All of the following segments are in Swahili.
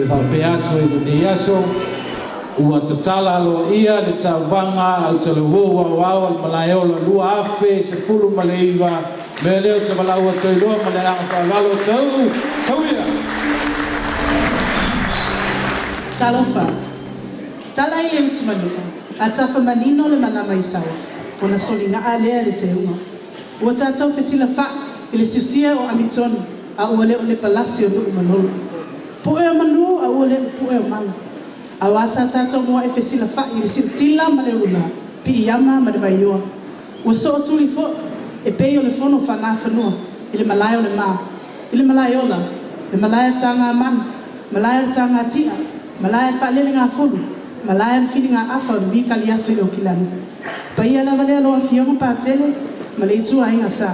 whapeato e le iaso, ua tatala alo ia le tauvanga au talawua wao al malayola lua afe se fulu maleiva me leo te malaua toiloa ma le anga whaagalo tau sauia. Talofa, tala i le utimanua, a tafa manino le manama i sau, o na soli nga a lea le se unga. Ua tātou fesila wha i le siusia o amitoni, a ua leo le palasi o nuu manolo. Pue o manu a ua leo pue o manu. A wasa tātou mua e fesila wha i le siltila ma le una, pi i ama ma le vaioa. Ua so o tuli fo, e pei o le fono whanā whanua, i le malai o le maa, i le malai ola, le malai o tanga man, malai o tanga tia, malai o whalele ngā fulu, malai o whini ngā afa o vi kali atu i o kilani. Pa ia lava lea loa fionga pātele, ma le itua inga sā.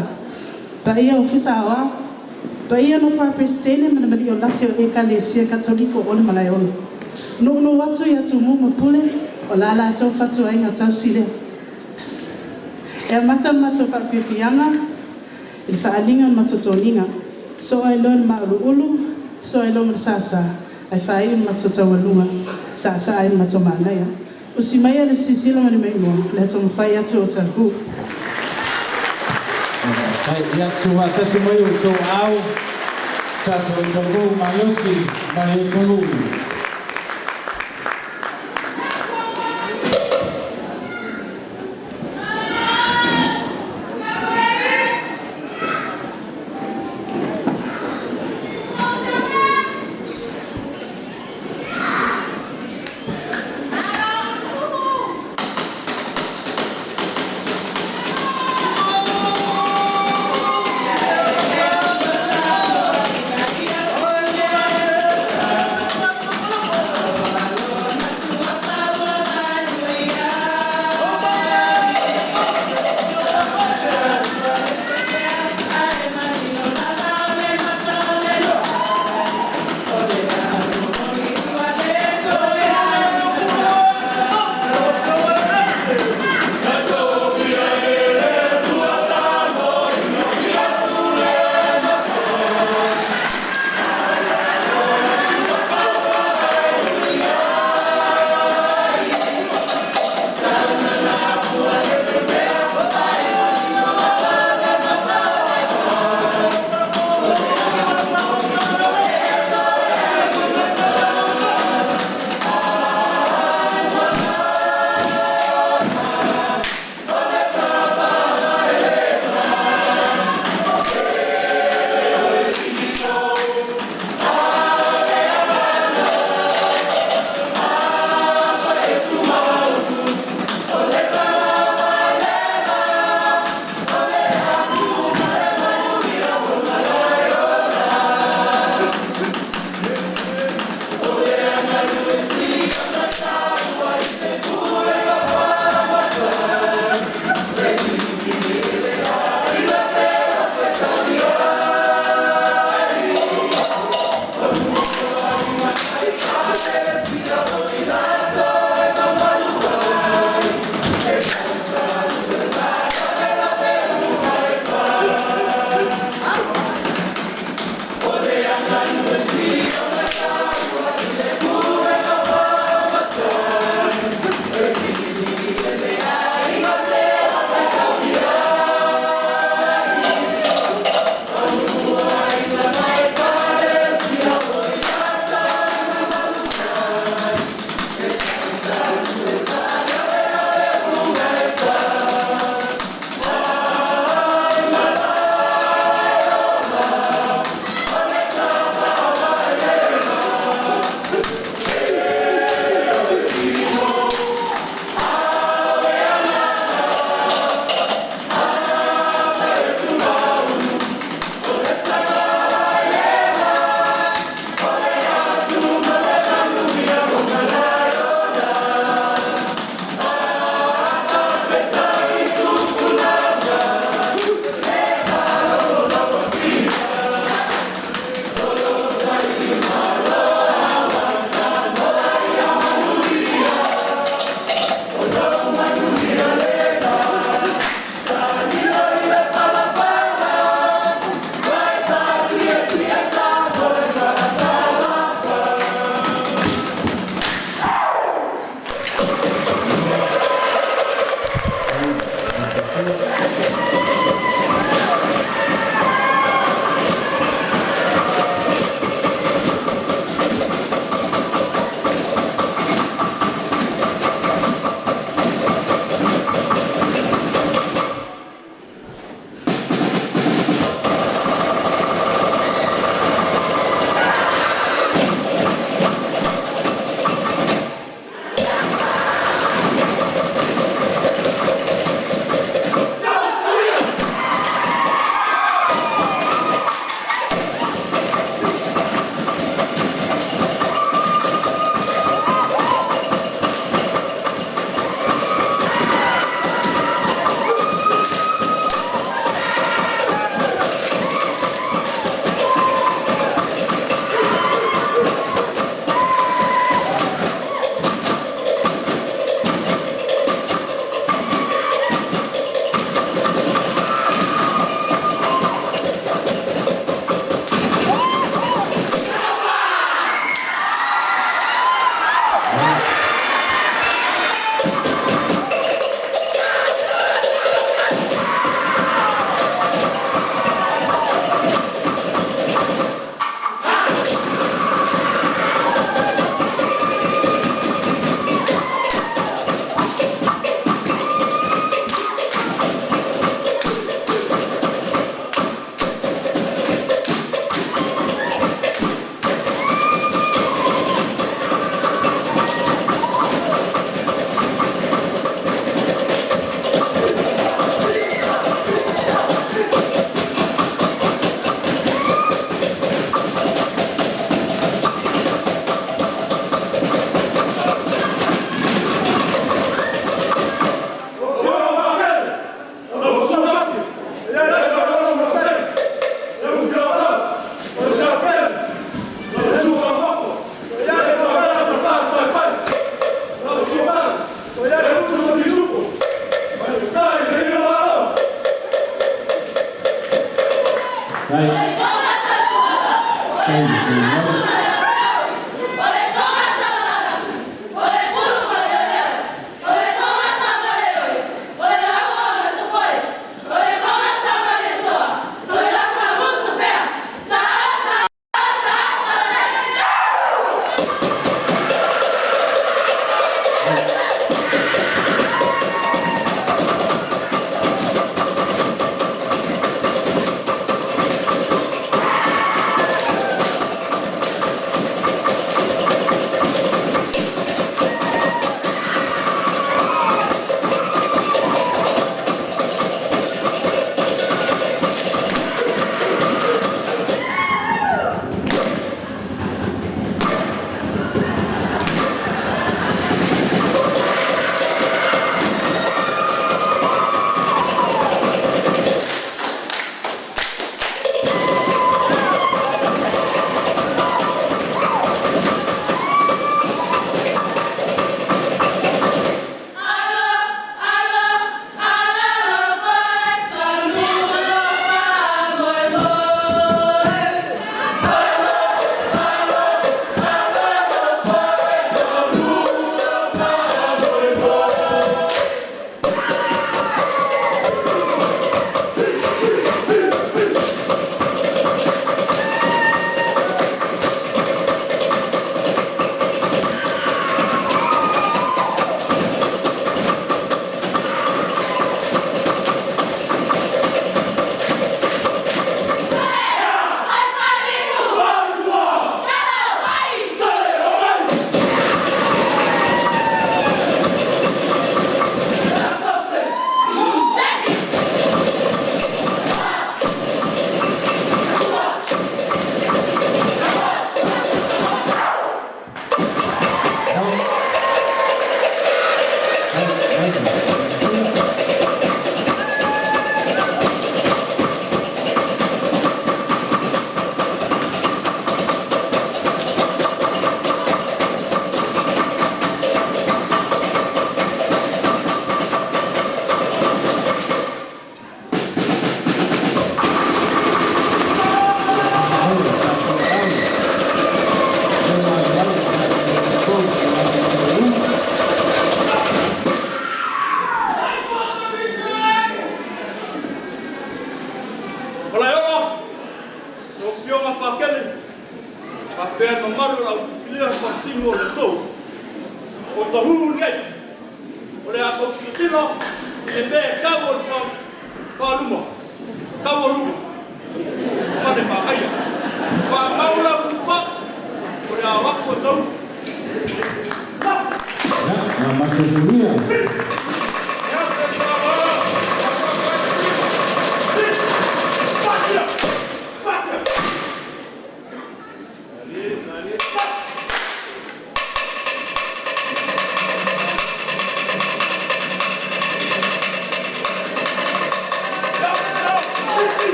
Pa ia ofisa awa, pa ia no wha prestene ma na mali o lasi o eka le sia katoliko o le malai ola. No watu i atu mumu pule, o lala atau fatu ainga tau sile. E mata mato whawhiwhianga, i whaalinga matotoninga, so ai lon mauru ulu, so ai lon sasa, ai whai un matotawalunga, sasa ai matomanaya. O si mai ale sisila mani mai mua, le tonga whai atu o taku. Tai atu a tasi mai o tau au, tato o tau maiosi, mai o tau.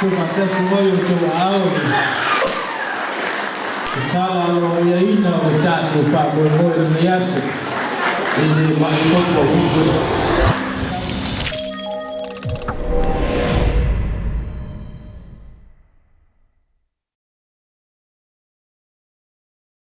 Tumatasi moyo tuwao. Tala lo yaina o tatu pa moyo na yaso. Ile maikopo huko.